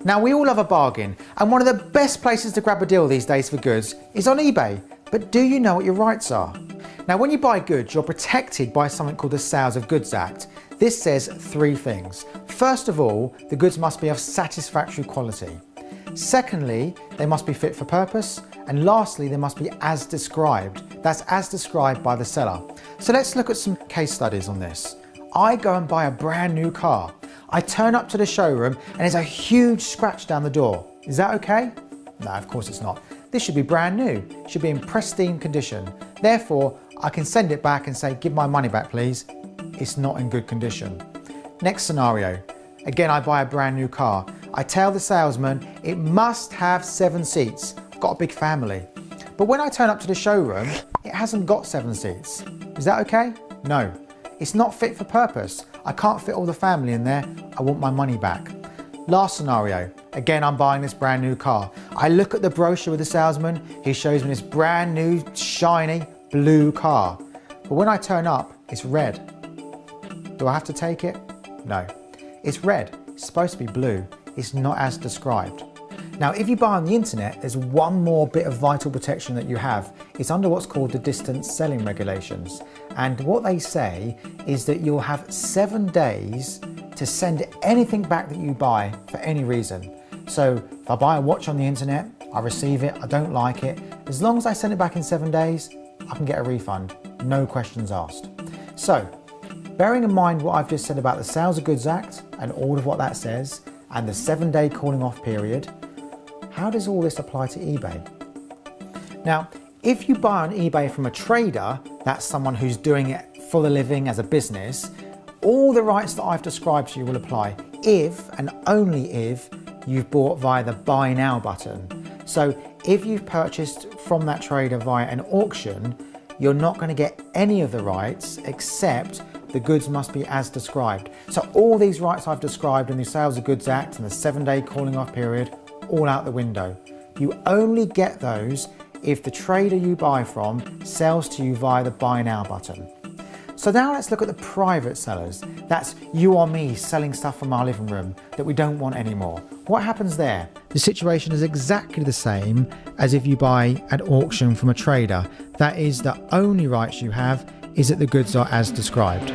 Now we all love a bargain, and one of the best places to grab a deal these days for goods is on eBay. But do you know what your rights are? Now when you buy goods, you're protected by something called the Sales of Goods Act. This says three things. First of all, the goods must be of satisfactory quality. Secondly, they must be fit for purpose. And lastly, they must be as described. That's as described by the seller. So let's look at some case studies on this. I go and buy a brand new car. I turn up to the showroom and there's a huge scratch down the door. Is that okay? No, of course it's not. This should be brand new. It should be in pristine condition. Therefore, I can send it back and say, give my money back, please. It's not in good condition. Next scenario. Again, I buy a brand new car. I tell the salesman it must have 7 seats. I've got a big family. But when I turn up to the showroom, it hasn't got 7 seats. Is that okay? No. It's not fit for purpose. I can't fit all the family in there. I want my money back. Last scenario. Again, I'm buying this brand new car. I look at the brochure with the salesman. He shows me this brand new, shiny, blue car. But when I turn up, it's red. Do I have to take it? No. It's red. It's supposed to be blue. It's not as described. Now, if you buy on the internet, there's one more bit of vital protection that you have. It's under what's called the distance selling regulations. And what they say is that you'll have 7 days to send anything back that you buy for any reason. So if I buy a watch on the internet, I receive it, I don't like it, as long as I send it back in 7 days, I can get a refund, no questions asked. So, bearing in mind what I've just said about the Sales of Goods Act and all of what that says, and the 7-day calling off period, how does all this apply to eBay? Now, if you buy on eBay from a trader, that's someone who's doing it for a living as a business, all the rights that I've described to you will apply if and only if you've bought via the Buy Now button. So if you've purchased from that trader via an auction, you're not going to get any of the rights except the goods must be as described. So all these rights I've described in the Sales of Goods Act and the 7-day calling off period, all out the window. You only get those if the trader you buy from sells to you via the Buy Now button. So now let's look at the private sellers. That's you or me selling stuff from our living room that we don't want anymore. What happens there? The situation is exactly the same as if you buy at auction from a trader. That is, the only rights you have is that the goods are as described.